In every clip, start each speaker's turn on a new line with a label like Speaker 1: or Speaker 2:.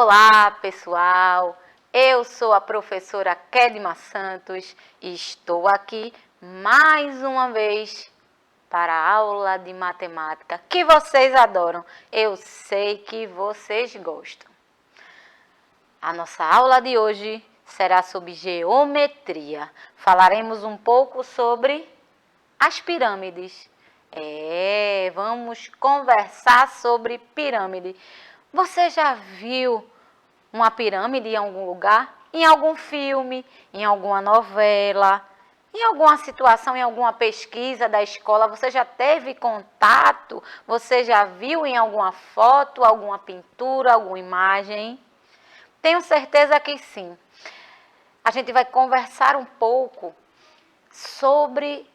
Speaker 1: Olá, pessoal! Eu sou a professora Kedma Santos e estou aqui mais uma vez para a aula de matemática que vocês adoram. Eu sei que vocês gostam. A nossa aula de hoje será sobre geometria. Falaremos um pouco sobre as pirâmides. Vamos conversar sobre pirâmide. Você já viu uma pirâmide em algum lugar? Em algum filme, em alguma novela, em alguma situação, em alguma pesquisa da escola? Você já teve contato? Você já viu em alguma foto, alguma pintura, alguma imagem? Tenho certeza que sim. A gente vai conversar um pouco sobre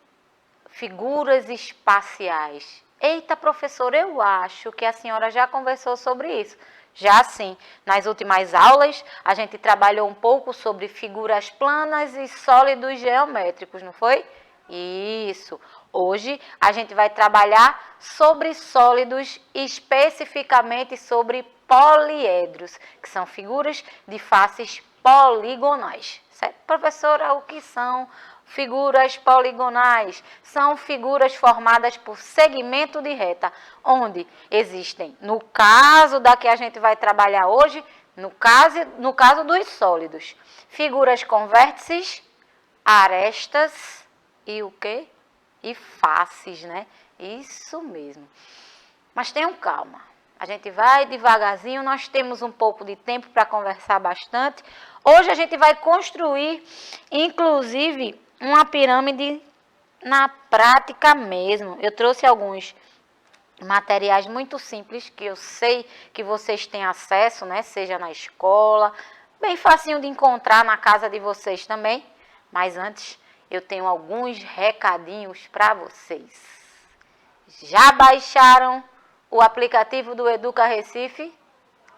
Speaker 1: figuras espaciais. Eita, professora, eu acho que a senhora já conversou sobre isso. Já sim, nas últimas aulas a gente trabalhou um pouco sobre figuras planas e sólidos geométricos, não foi? Isso. Hoje a gente vai trabalhar sobre sólidos, especificamente sobre poliedros, que são figuras de faces poligonais. Certo? Professora, o que são figuras poligonais? São figuras formadas por segmento de reta, onde existem, no caso da que a gente vai trabalhar hoje, no caso dos sólidos, figuras com vértices, arestas e o quê? E faces, né? Isso mesmo. Mas tenham calma. A gente vai devagarzinho, nós temos um pouco de tempo para conversar bastante. Hoje a gente vai construir, inclusive, uma pirâmide na prática mesmo. Eu trouxe alguns materiais muito simples que eu sei que vocês têm acesso, né? Seja na escola, bem facinho de encontrar na casa de vocês também. Mas antes, eu tenho alguns recadinhos para vocês. Já baixaram o aplicativo do Educa Recife?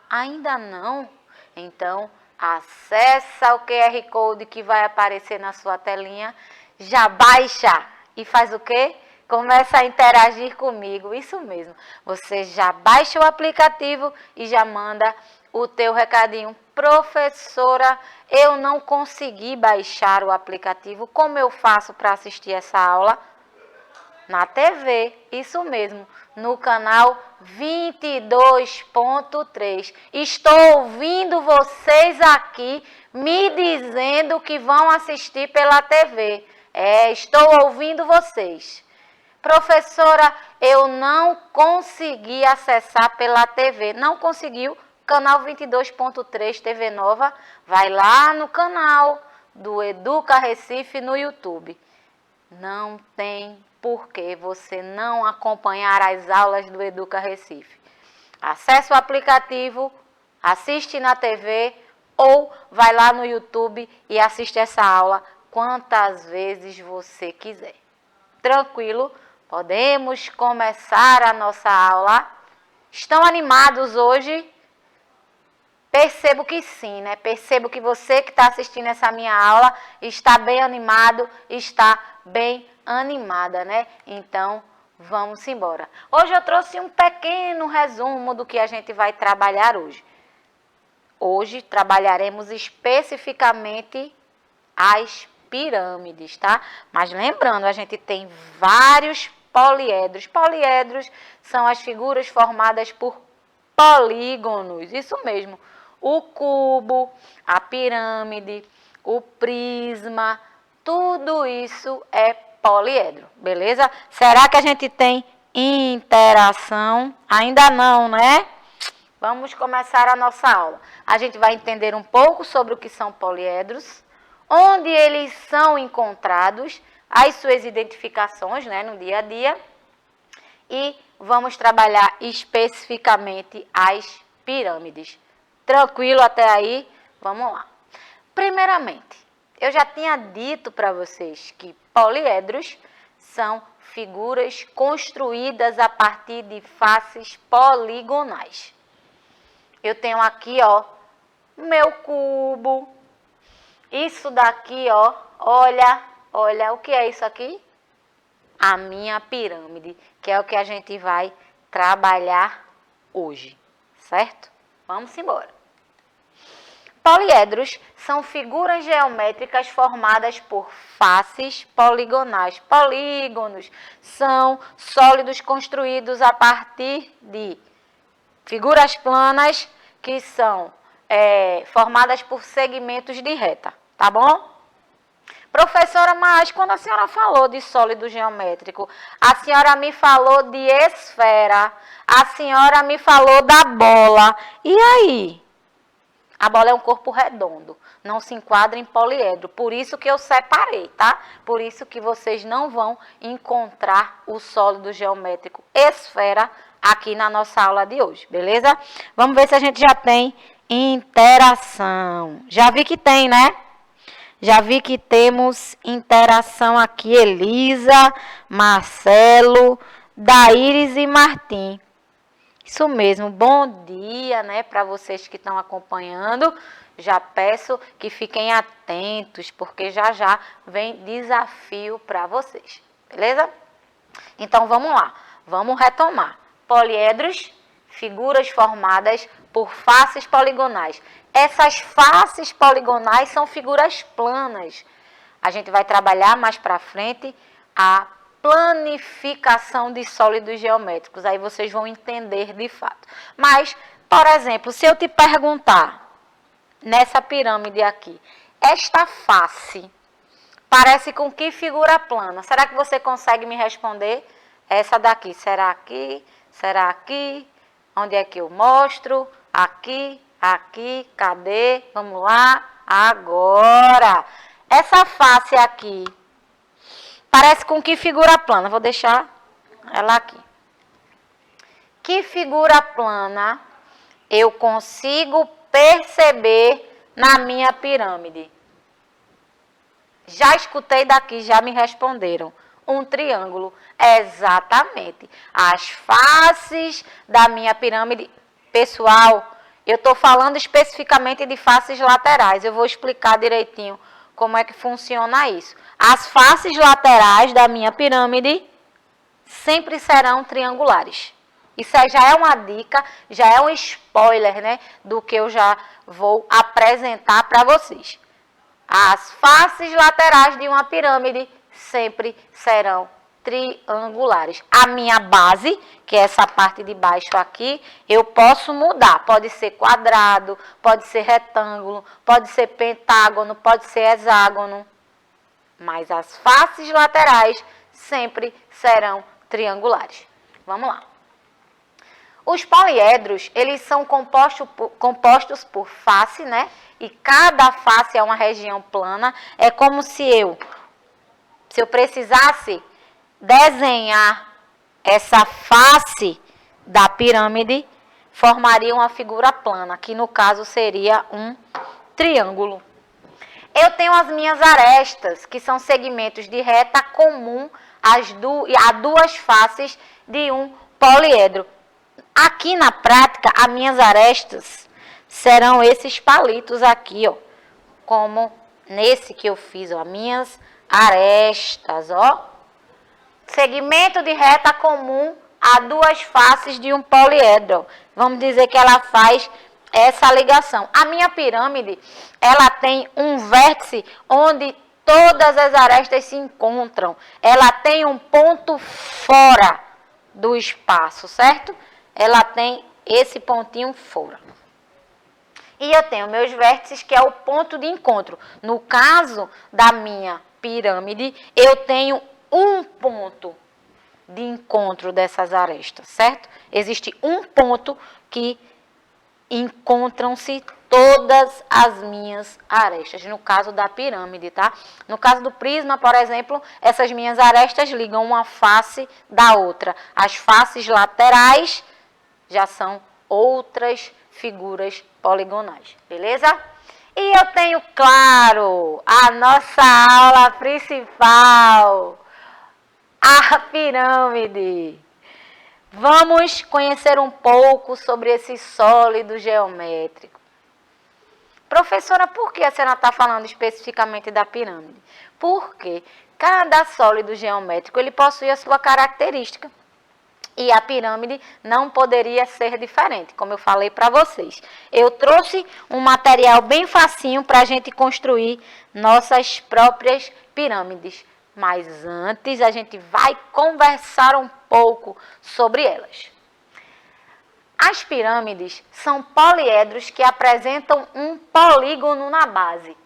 Speaker 1: Ainda não? Então, acessa o QR Code que vai aparecer na sua telinha, já baixa e faz o quê? Começa a interagir comigo, isso mesmo. Você já baixa o aplicativo e já manda o teu recadinho. Professora, eu não consegui baixar o aplicativo, como eu faço para assistir essa aula? Na TV, isso mesmo, no canal 22.3. Estou ouvindo vocês aqui me dizendo que vão assistir pela TV. Estou ouvindo vocês. Professora, eu não consegui acessar pela TV. Não conseguiu? Canal 22.3 TV Nova. Vai lá no canal do Educa Recife no YouTube. Não tem por que você não acompanhar as aulas do Educa Recife. Acesse o aplicativo, assiste na TV ou vai lá no YouTube e assiste essa aula quantas vezes você quiser. Tranquilo? Podemos começar a nossa aula. Estão animados hoje? Percebo que sim, né? Percebo que você que está assistindo essa minha aula está bem animado, está bem animada, né? Então, vamos embora. Hoje eu trouxe um pequeno resumo do que a gente vai trabalhar hoje. Hoje trabalharemos especificamente as pirâmides, tá? Mas lembrando, a gente tem vários poliedros. Poliedros são as figuras formadas por polígonos, isso mesmo. O cubo, a pirâmide, o prisma, tudo isso é poliedro, beleza? Será que a gente tem interação? Ainda não, né? Vamos começar a nossa aula. A gente vai entender um pouco sobre o que são poliedros, onde eles são encontrados, as suas identificações, né, no dia a dia, e vamos trabalhar especificamente as pirâmides. Tranquilo até aí? Vamos lá. Primeiramente, eu já tinha dito para vocês que poliedros são figuras construídas a partir de faces poligonais. Eu tenho aqui, ó, meu cubo. Isso daqui, ó, olha, o que é isso aqui? A minha pirâmide, que é o que a gente vai trabalhar hoje, certo? Vamos embora. Poliedros são figuras geométricas formadas por faces poligonais. Polígonos são sólidos construídos a partir de figuras planas que são formadas por segmentos de reta, tá bom? Professora, mas quando a senhora falou de sólido geométrico, a senhora me falou de esfera, a senhora me falou da bola, e aí? A bola é um corpo redondo, não se enquadra em poliedro, por isso que eu separei, tá? Por isso que vocês não vão encontrar o sólido geométrico esfera aqui na nossa aula de hoje, beleza? Vamos ver se a gente já tem interação. Já vi que tem, né? Já vi que temos interação aqui, Elisa, Marcelo, Daíris e Martim. Isso mesmo, bom dia, né, para vocês que estão acompanhando. Já peço que fiquem atentos, porque já já vem desafio para vocês, beleza? Então vamos lá, vamos retomar. Poliedros, figuras formadas por faces poligonais. Essas faces poligonais são figuras planas. A gente vai trabalhar mais para frente a planificação de sólidos geométricos. Aí vocês vão entender de fato. Mas, por exemplo, se eu te perguntar, nessa pirâmide aqui, esta face parece com que figura plana? Será que você consegue me responder? Essa daqui, será aqui? Será aqui? Onde é que eu mostro? Aqui, aqui, cadê? Vamos lá. Agora, essa face aqui parece com que figura plana? Vou deixar ela aqui. Que figura plana eu consigo perceber na minha pirâmide? Já escutei daqui, já me responderam. Um triângulo. Exatamente. As faces da minha pirâmide, pessoal, eu estou falando especificamente de faces laterais. Eu vou explicar direitinho como é que funciona isso. As faces laterais da minha pirâmide sempre serão triangulares. Isso aí já é uma dica, já é um spoiler, né, do que eu já vou apresentar para vocês. As faces laterais de uma pirâmide sempre serão triangulares. A minha base, que é essa parte de baixo aqui, eu posso mudar. Pode ser quadrado, pode ser retângulo, pode ser pentágono, pode ser hexágono. Mas as faces laterais sempre serão triangulares. Vamos lá. Os poliedros, eles são compostos por face, né? E cada face é uma região plana. É como se eu precisasse desenhar essa face da pirâmide, formaria uma figura plana, que no caso seria um triângulo. Eu tenho as minhas arestas, que são segmentos de reta comum a duas faces de um poliedro. Aqui na prática, as minhas arestas serão esses palitos aqui, ó, como nesse que eu fiz, ó, minhas arestas, ó. Segmento de reta comum a duas faces de um poliedro. Vamos dizer que ela faz essa ligação. A minha pirâmide, ela tem um vértice onde todas as arestas se encontram. Ela tem um ponto fora do espaço, certo? Ela tem esse pontinho fora. E eu tenho meus vértices, que é o ponto de encontro. No caso da minha pirâmide, eu tenho um ponto de encontro dessas arestas, certo? Existe um ponto que encontram-se todas as minhas arestas, no caso da pirâmide, tá? No caso do prisma, por exemplo, essas minhas arestas ligam uma face da outra. As faces laterais já são outras figuras poligonais, beleza? E eu tenho, claro, a nossa aula principal, a pirâmide. Vamos conhecer um pouco sobre esse sólido geométrico. Professora, por que a senhora está falando especificamente da pirâmide? Porque cada sólido geométrico ele possui a sua característica. E a pirâmide não poderia ser diferente, como eu falei para vocês. Eu trouxe um material bem facinho para a gente construir nossas próprias pirâmides. Mas antes a gente vai conversar um pouco sobre elas. As pirâmides são poliedros que apresentam um polígono na base,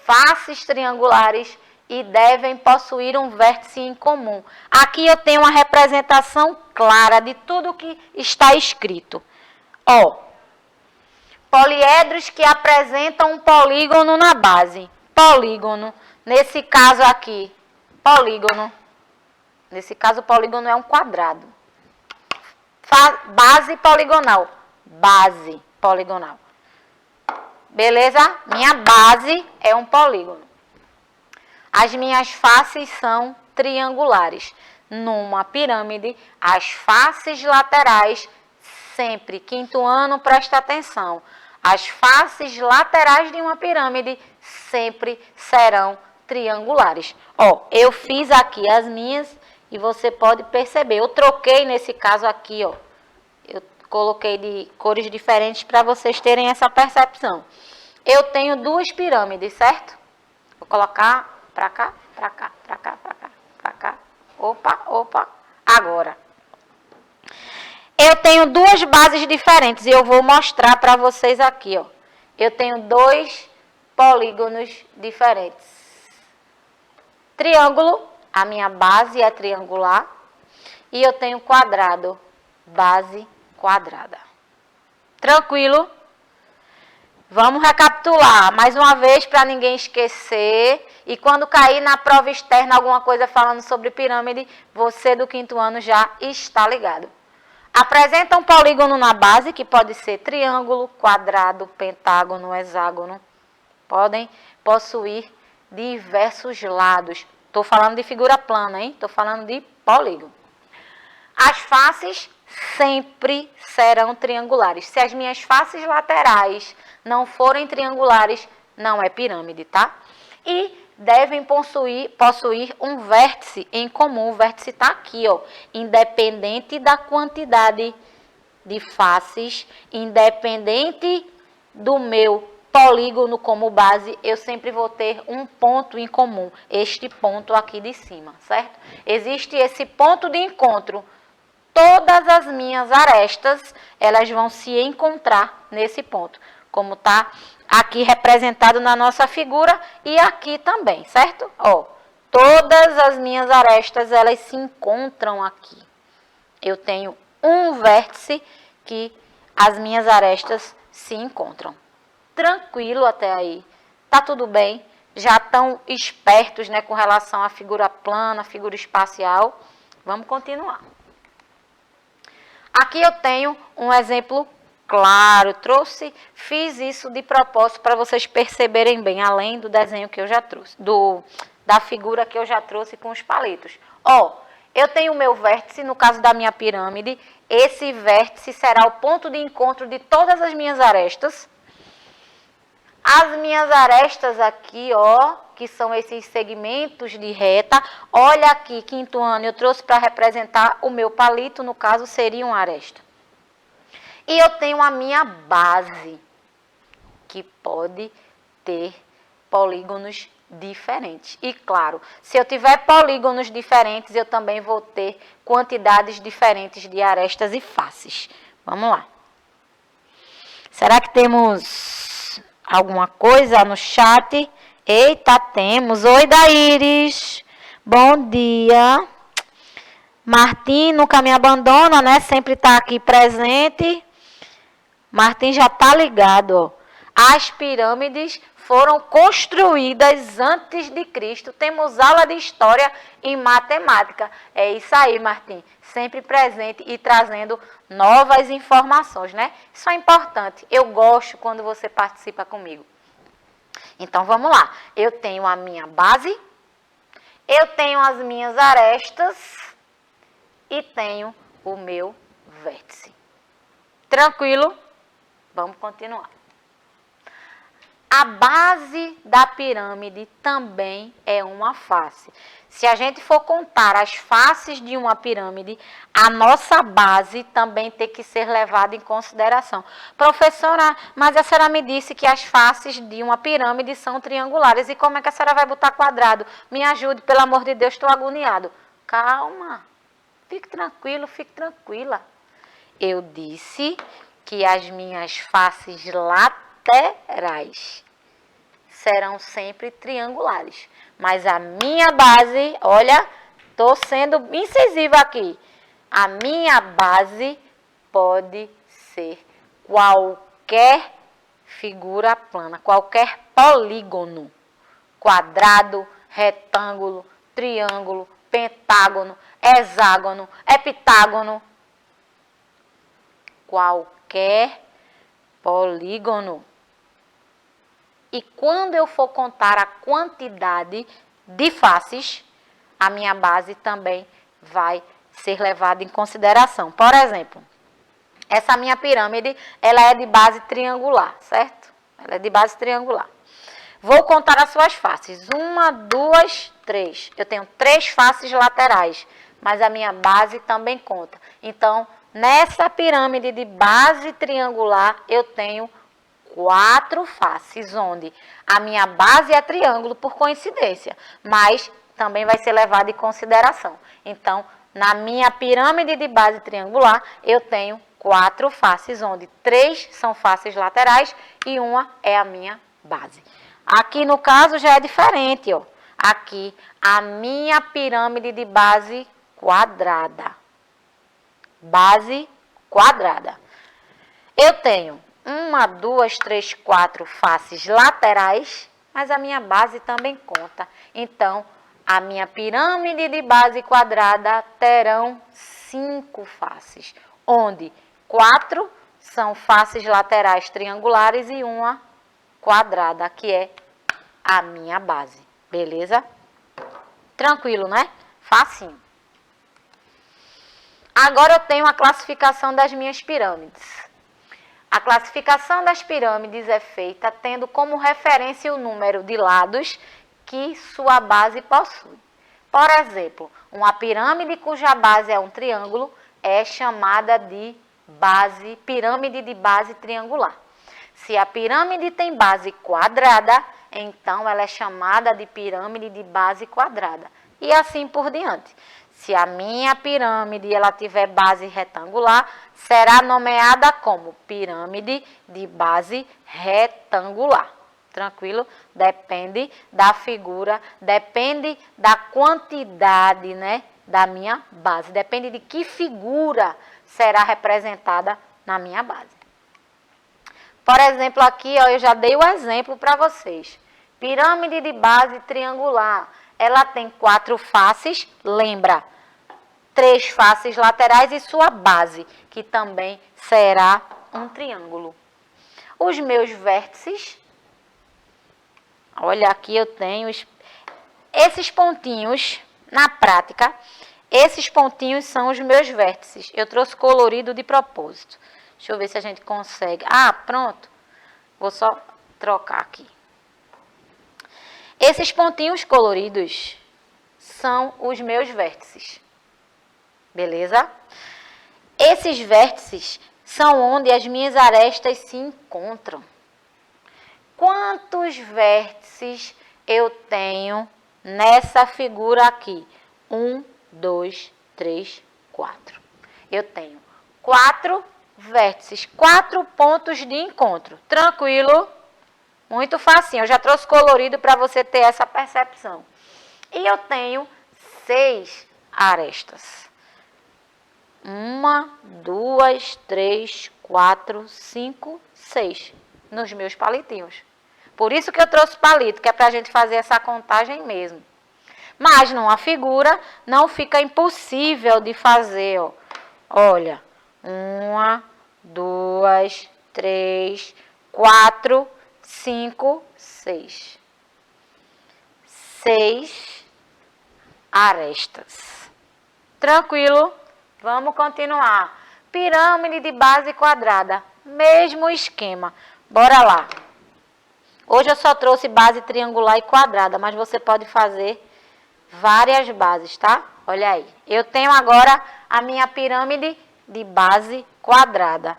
Speaker 1: faces triangulares e devem possuir um vértice em comum. Aqui eu tenho uma representação clara de tudo que está escrito. Ó, poliedros que apresentam um polígono na base. Polígono, nesse caso aqui, polígono. Nesse caso, o polígono é um quadrado. Base poligonal. Base poligonal. Beleza? Minha base é um polígono. As minhas faces são triangulares. Numa pirâmide, as faces laterais, sempre, quinto ano, presta atenção. As faces laterais de uma pirâmide sempre serão triangulares. Ó, eu fiz aqui as minhas e você pode perceber. Eu troquei nesse caso aqui, ó. Eu coloquei de cores diferentes para vocês terem essa percepção. Eu tenho duas pirâmides, certo? Vou colocar para cá, para cá, para cá, para cá, para cá. Opa, opa. Agora. Eu tenho duas bases diferentes e eu vou mostrar para vocês aqui, ó. Eu tenho dois polígonos diferentes. Triângulo, a minha base é triangular. E eu tenho quadrado, base quadrada. Tranquilo? Vamos recapitular mais uma vez para ninguém esquecer. E quando cair na prova externa alguma coisa falando sobre pirâmide, você do quinto ano já está ligado. Apresenta um polígono na base, que pode ser triângulo, quadrado, pentágono, hexágono. Podem possuir diversos lados. Estou falando de figura plana, hein? Estou falando de polígono. As faces sempre serão triangulares. Se as minhas faces laterais não forem triangulares, não é pirâmide, tá? E devem possuir um vértice em comum. O vértice está aqui, ó. Independente da quantidade de faces, independente do meu polígono como base, eu sempre vou ter um ponto em comum. Este ponto aqui de cima, certo? Existe esse ponto de encontro. Todas as minhas arestas, elas vão se encontrar nesse ponto, como está aqui representado na nossa figura e aqui também, certo? Ó, todas as minhas arestas, elas se encontram aqui. Eu tenho um vértice que as minhas arestas se encontram. Tranquilo até aí? Tá tudo bem? Já estão espertos, né, com relação à figura plana, figura espacial? Vamos continuar. Aqui eu tenho um exemplo claro, fiz isso de propósito para vocês perceberem bem, além do desenho que eu já trouxe, da figura que eu já trouxe com os palitos. Ó, eu tenho o meu vértice, no caso da minha pirâmide, esse vértice será o ponto de encontro de todas as minhas arestas. As minhas arestas aqui, ó, que são esses segmentos de reta, olha aqui, quinto ano, eu trouxe para representar o meu palito, no caso seria uma aresta. E eu tenho a minha base, que pode ter polígonos diferentes. E claro, se eu tiver polígonos diferentes, eu também vou ter quantidades diferentes de arestas e faces. Vamos lá. Será que temos alguma coisa no chat? Eita, temos. Oi, Daíris. Bom dia. Martim nunca me abandona, né? Sempre está aqui presente. Martim já está ligado, ó. As pirâmides foram construídas antes de Cristo. Temos aula de história e matemática. É isso aí, Martim. Sempre presente e trazendo novas informações, né? Isso é importante. Eu gosto quando você participa comigo. Então, vamos lá. Eu tenho a minha base, eu tenho as minhas arestas e tenho o meu vértice. Tranquilo? Vamos continuar. A base da pirâmide também é uma face. Se a gente for contar as faces de uma pirâmide, a nossa base também tem que ser levada em consideração. Professora, mas a senhora me disse que as faces de uma pirâmide são triangulares. E como é que a senhora vai botar quadrado? Me ajude, pelo amor de Deus, estou agoniado. Calma, fique tranquilo, fique tranquila. Eu disse que as minhas faces laterais serão sempre triangulares. Mas a minha base, olha, estou sendo incisiva aqui. A minha base pode ser qualquer figura plana, qualquer polígono. Quadrado, retângulo, triângulo, pentágono, hexágono, heptágono. Qualquer polígono. E quando eu for contar a quantidade de faces, a minha base também vai ser levada em consideração. Por exemplo, essa minha pirâmide, ela é de base triangular, certo? Ela é de base triangular. Vou contar as suas faces. 1, 2, 3. Eu tenho 3 faces laterais, mas a minha base também conta. Então, nessa pirâmide de base triangular, eu tenho 4 faces, onde a minha base é triângulo por coincidência, mas também vai ser levado em consideração. Então, na minha pirâmide de base triangular, eu tenho 4 faces, onde 3 são faces laterais e uma é a minha base. Aqui no caso já é diferente, ó. Aqui a minha pirâmide de base quadrada. Base quadrada. Eu tenho 1, 2, 3, 4 faces laterais, mas a minha base também conta. Então, a minha pirâmide de base quadrada terão 5 faces, onde 4 são faces laterais triangulares e uma quadrada, que é a minha base. Beleza? Tranquilo, né? Facinho. Agora eu tenho a classificação das minhas pirâmides. A classificação das pirâmides é feita tendo como referência o número de lados que sua base possui. Por exemplo, uma pirâmide cuja base é um triângulo é chamada de pirâmide de base triangular. Se a pirâmide tem base quadrada, então ela é chamada de pirâmide de base quadrada. E assim por diante. Se a minha pirâmide ela tiver base retangular, será nomeada como pirâmide de base retangular. Tranquilo? Depende da figura, depende da quantidade, né, da minha base. Depende de que figura será representada na minha base. Por exemplo, aqui ó, eu já dei o exemplo para vocês. Pirâmide de base triangular. Ela tem 4 faces, lembra? 3 faces laterais e sua base, que também será um triângulo. Os meus vértices, olha aqui eu tenho esses pontinhos, na prática, esses pontinhos são os meus vértices. Eu trouxe colorido de propósito. Deixa eu ver se a gente consegue. Ah, pronto. Vou só trocar aqui. Esses pontinhos coloridos são os meus vértices. Beleza? Esses vértices são onde as minhas arestas se encontram. Quantos vértices eu tenho nessa figura aqui? 1, 2, 3, 4. Eu tenho 4 vértices, 4 pontos de encontro. Tranquilo? Muito facinho. Eu já trouxe colorido para você ter essa percepção. E eu tenho 6 arestas. 1, 2, 3, 4, 5, 6. Nos meus palitinhos. Por isso que eu trouxe palito, que é para a gente fazer essa contagem mesmo. Mas numa figura não fica impossível de fazer, ó. Olha, 1, 2, 3, 4, 5, 6. 6 arestas. Tranquilo? Vamos continuar. Pirâmide de base quadrada. Mesmo esquema. Bora lá. Hoje eu só trouxe base triangular e quadrada, mas você pode fazer várias bases, tá? Olha aí. Eu tenho agora a minha pirâmide de base quadrada.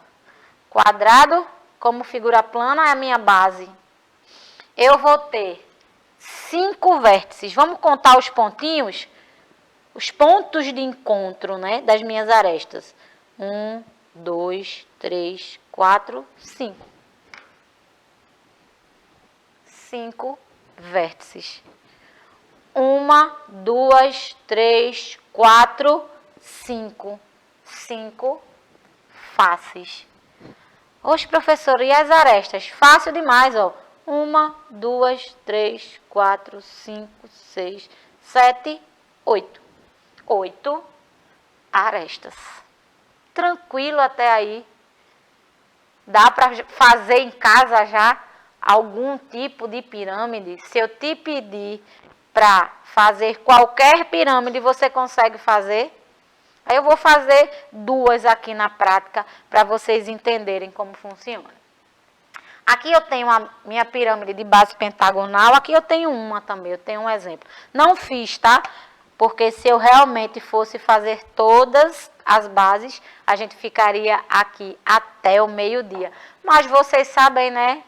Speaker 1: Quadrado, como figura plana, é a minha base. Eu vou ter 5 vértices. Vamos contar os pontinhos? Os pontos de encontro, né, das minhas arestas. 1, 2, 3, 4, 5. 5 vértices. 1, 2, 3, 4, 5. 5 faces. Oxe, professor, e as arestas? Fácil demais, ó. 1, 2, 3, 4, 5, 6, 7, 8. 8 arestas. Tranquilo até aí. Dá para fazer em casa já algum tipo de pirâmide. Se eu te pedir para fazer qualquer pirâmide, você consegue fazer? Aí eu vou fazer 2 aqui na prática para vocês entenderem como funciona. Aqui eu tenho a minha pirâmide de base pentagonal, aqui eu tenho uma também, eu tenho um exemplo. Não fiz, tá? Porque se eu realmente fosse fazer todas as bases, a gente ficaria aqui até o meio-dia. Mas vocês sabem, né,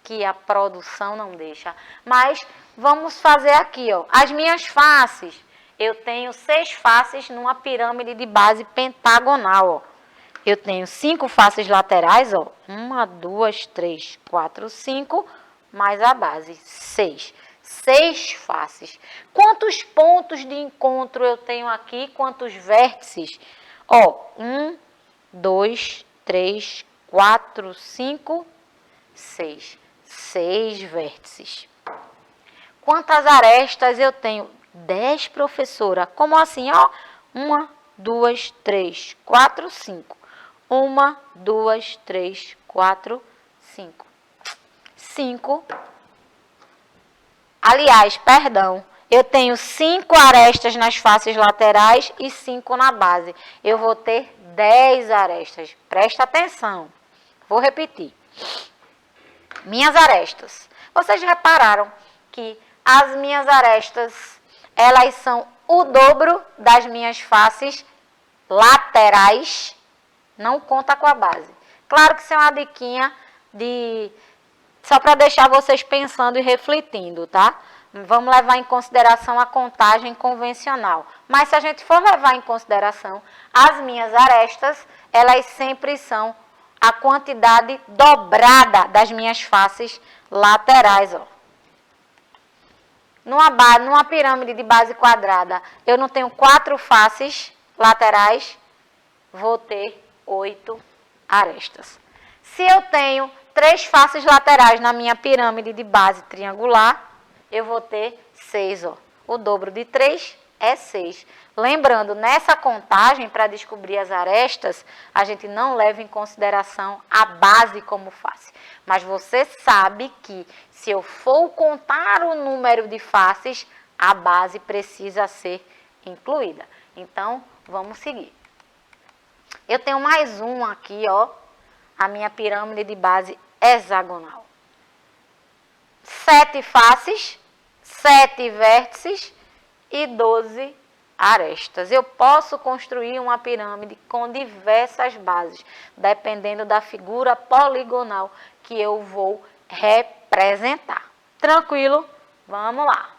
Speaker 1: que a produção não deixa. Mas vamos fazer aqui, ó, as minhas faces. Eu tenho 6 faces numa pirâmide de base pentagonal, ó. Eu tenho 5 faces laterais, ó. 1, 2, 3, 4, 5, mais a base, 6. 6 faces. Quantos pontos de encontro eu tenho aqui? Quantos vértices? Ó, 1, 2, 3, 4, 5, 6. 6 vértices. Quantas arestas eu tenho? 10, professora. Como assim? Ó, 1, 2, 3, 4, 5. 1, 2, 3, 4, 5. 5. Aliás, perdão. Eu tenho 5 arestas nas faces laterais e 5 na base. Eu vou ter 10 arestas. Presta atenção. Vou repetir. Minhas arestas. Vocês repararam que as minhas arestas, elas são o dobro das minhas faces laterais. Não conta com a base. Claro que isso é uma diquinha só para deixar vocês pensando e refletindo, tá? Vamos levar em consideração a contagem convencional. Mas se a gente for levar em consideração as minhas arestas, elas sempre são a quantidade dobrada das minhas faces laterais, ó. Numa pirâmide de base quadrada, eu não tenho 4 faces laterais, vou ter 8 arestas. Se eu tenho 3 faces laterais na minha pirâmide de base triangular, eu vou ter 6, ó. O dobro de 3 é 6. Lembrando, nessa contagem, para descobrir as arestas, a gente não leva em consideração a base como face. Mas você sabe que, se eu for contar o número de faces, a base precisa ser incluída. Então, vamos seguir. Eu tenho mais um aqui, ó, a minha pirâmide de base hexagonal. 7 faces, 7 vértices e 12 arestas. Eu posso construir uma pirâmide com diversas bases, dependendo da figura poligonal que eu vou representar. Tranquilo? Vamos lá.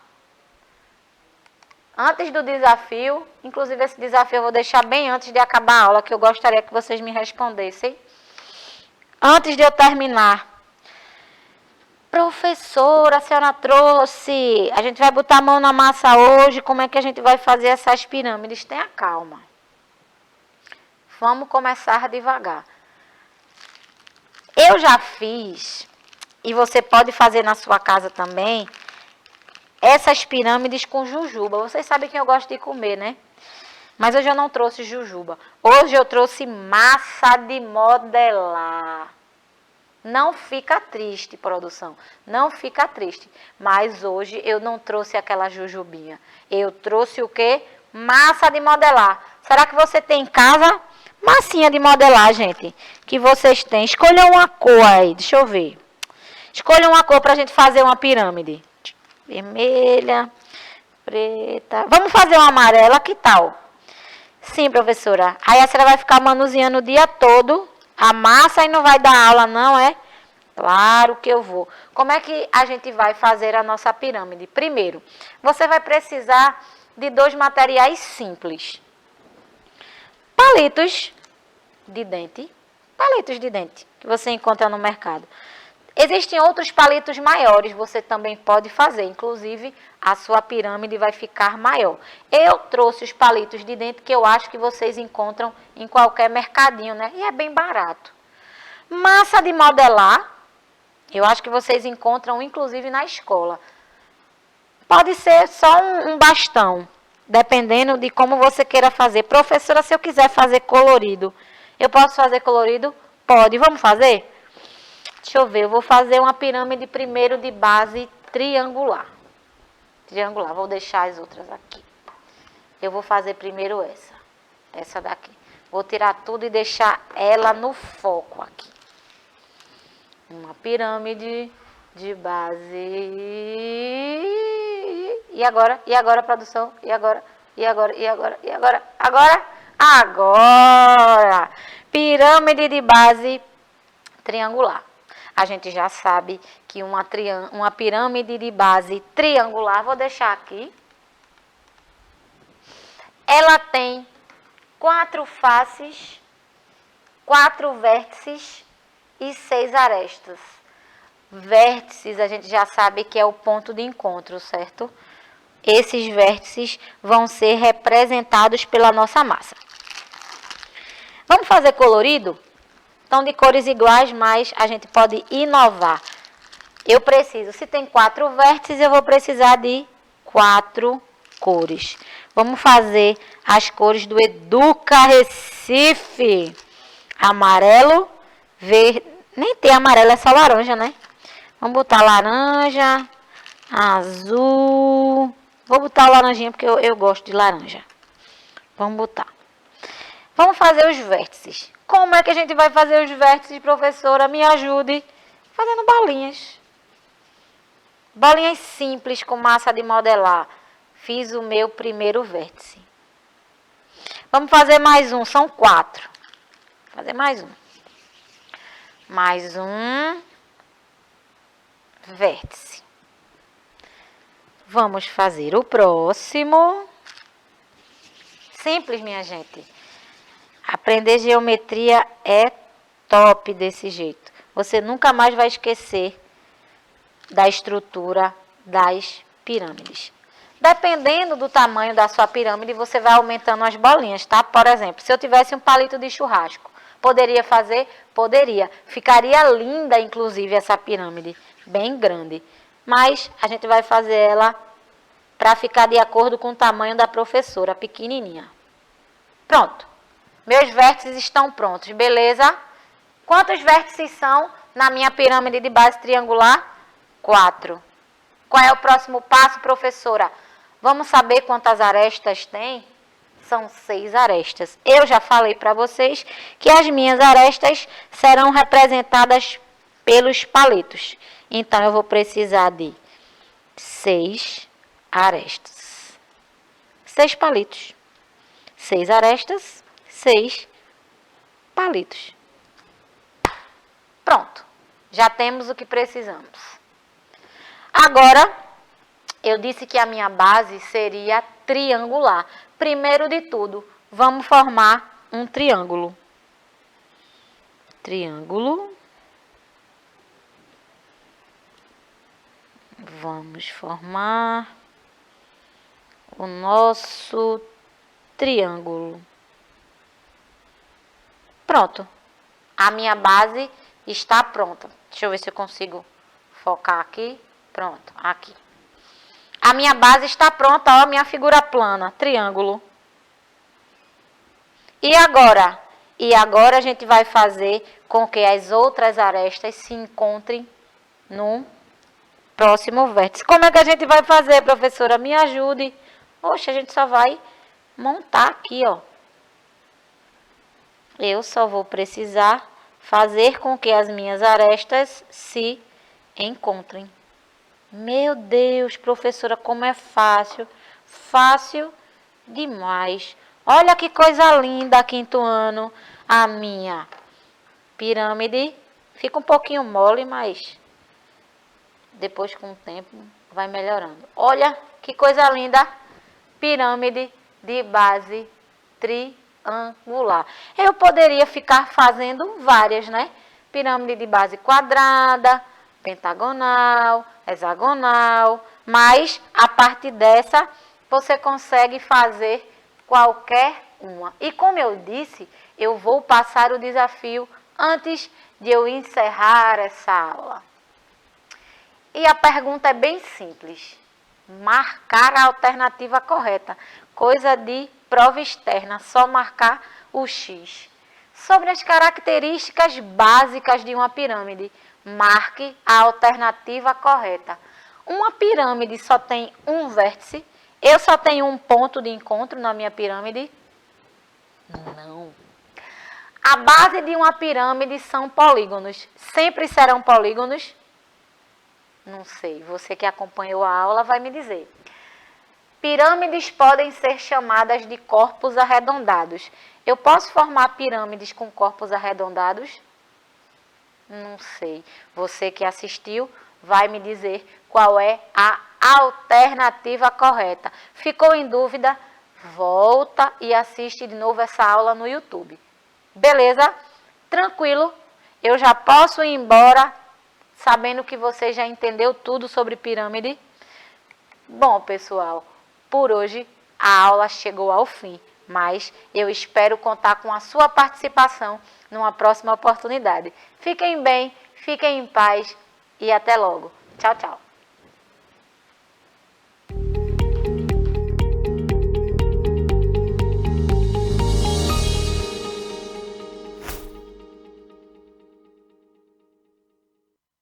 Speaker 1: Antes do desafio, inclusive esse desafio eu vou deixar bem antes de acabar a aula, que eu gostaria que vocês me respondessem. Antes de eu terminar. Professora, a senhora trouxe, a gente vai botar a mão na massa hoje, como é que a gente vai fazer essas pirâmides? Tenha calma. Vamos começar devagar. Eu já fiz, e você pode fazer na sua casa também, essas pirâmides com jujuba. Vocês sabem que eu gosto de comer, né? Mas hoje eu não trouxe jujuba. Hoje eu trouxe massa de modelar. Não fica triste, produção. Não fica triste. Mas hoje eu não trouxe aquela jujubinha. Eu trouxe o quê? Massa de modelar. Será que você tem em casa massinha de modelar, gente? Que vocês têm. Escolha uma cor aí. Deixa eu ver. Escolha uma cor para a gente fazer uma pirâmide. Vermelha, preta. Vamos fazer uma amarela, que tal? Sim, professora. Aí a senhora vai ficar manuseando o dia todo a massa e não vai dar aula, não é? Claro que eu vou. Como é que a gente vai fazer a nossa pirâmide? Primeiro, você vai precisar de 2 materiais simples. Palitos de dente. Palitos de dente que você encontra no mercado. Existem outros palitos maiores, você também pode fazer. Inclusive, a sua pirâmide vai ficar maior. Eu trouxe os palitos de dente que eu acho que vocês encontram em qualquer mercadinho, né? E é bem barato. Massa de modelar. Eu acho que vocês encontram, inclusive, na escola. Pode ser só um bastão, dependendo de como você queira fazer. Professora, se eu quiser fazer colorido, eu posso fazer colorido? Pode. Vamos fazer? Deixa eu ver, eu vou fazer uma pirâmide primeiro de base triangular. Triangular, vou deixar as outras aqui. Eu vou fazer primeiro essa daqui. Vou tirar tudo e deixar ela no foco aqui. Uma pirâmide de base. E agora, produção? E agora? Agora! Pirâmide de base triangular. A gente já sabe que uma pirâmide de base triangular, vou deixar aqui. Ela tem 4 faces, 4 vértices e 6 arestas. Vértices a gente já sabe que é o ponto de encontro, certo? Esses vértices vão ser representados pela nossa massa. Vamos fazer colorido? Então, de cores iguais, mas a gente pode inovar. Eu preciso, se tem 4 vértices, eu vou precisar de 4 cores. Vamos fazer as cores do Educa Recife. Amarelo, verde, nem tem amarelo, é só laranja, né? Vamos botar laranja, azul. Vou botar o laranjinha porque eu gosto de laranja. Vamos botar. Vamos fazer os vértices. Como é que a gente vai fazer os vértices, professora? Me ajude. Fazendo bolinhas. Bolinhas simples com massa de modelar. Fiz o meu primeiro vértice. Vamos fazer mais um, são 4. Vou fazer mais um. Mais um vértice. Vamos fazer o próximo. Simples, minha gente. Aprender geometria é top desse jeito. Você nunca mais vai esquecer da estrutura das pirâmides. Dependendo do tamanho da sua pirâmide, você vai aumentando as bolinhas, tá? Por exemplo, se eu tivesse um palito de churrasco, poderia fazer? Poderia. Ficaria linda, inclusive, essa pirâmide, bem grande. Mas a gente vai fazer ela para ficar de acordo com o tamanho da professora, pequenininha. Pronto. Meus vértices estão prontos, beleza? Quantos vértices são na minha pirâmide de base triangular? 4. Qual é o próximo passo, professora? Vamos saber quantas arestas tem? São 6 arestas. Eu já falei para vocês que as minhas arestas serão representadas pelos palitos. Então, eu vou precisar de 6 arestas. 6 palitos. 6 arestas, 6 palitos. Pronto. Já temos o que precisamos. Agora, eu disse que a minha base seria triangular. Primeiro de tudo, vamos formar um triângulo. Triângulo. Vamos formar o nosso triângulo. Pronto. A minha base está pronta. Deixa eu ver se eu consigo focar aqui. Pronto, aqui. A minha base está pronta, ó, minha figura plana, triângulo. E agora? E agora a gente vai fazer com que as outras arestas se encontrem no próximo vértice. Como é que a gente vai fazer, professora? Me ajude. Oxe, a gente só vai montar aqui, ó. Eu só vou precisar fazer com que as minhas arestas se encontrem. Meu Deus, professora, como é fácil. Fácil demais. Olha que coisa linda, quinto ano. A minha pirâmide fica um pouquinho mole, mas depois com o tempo vai melhorando. Olha que coisa linda. Pirâmide de base triangular. Eu poderia ficar fazendo várias, né? Pirâmide de base quadrada, pentagonal, hexagonal, mas a partir dessa você consegue fazer qualquer uma. E como eu disse, eu vou passar o desafio antes de eu encerrar essa aula. E a pergunta é bem simples. Marcar a alternativa correta. Coisa de prova externa, só marcar o X. Sobre as características básicas de uma pirâmide, marque a alternativa correta. Uma pirâmide só tem um vértice? Eu só tenho um ponto de encontro na minha pirâmide? Não. A base de uma pirâmide são polígonos. Sempre serão polígonos? Não sei, você que acompanhou a aula vai me dizer. Pirâmides podem ser chamadas de corpos arredondados. Eu posso formar pirâmides com corpos arredondados? Não sei. Você que assistiu vai me dizer qual é a alternativa correta. Ficou em dúvida? Volta e assiste de novo essa aula no YouTube. Beleza? Tranquilo? Eu já posso ir embora sabendo que você já entendeu tudo sobre pirâmide? Bom, pessoal, por hoje a aula chegou ao fim, mas eu espero contar com a sua participação numa próxima oportunidade. Fiquem bem, fiquem em paz e até logo. Tchau, tchau.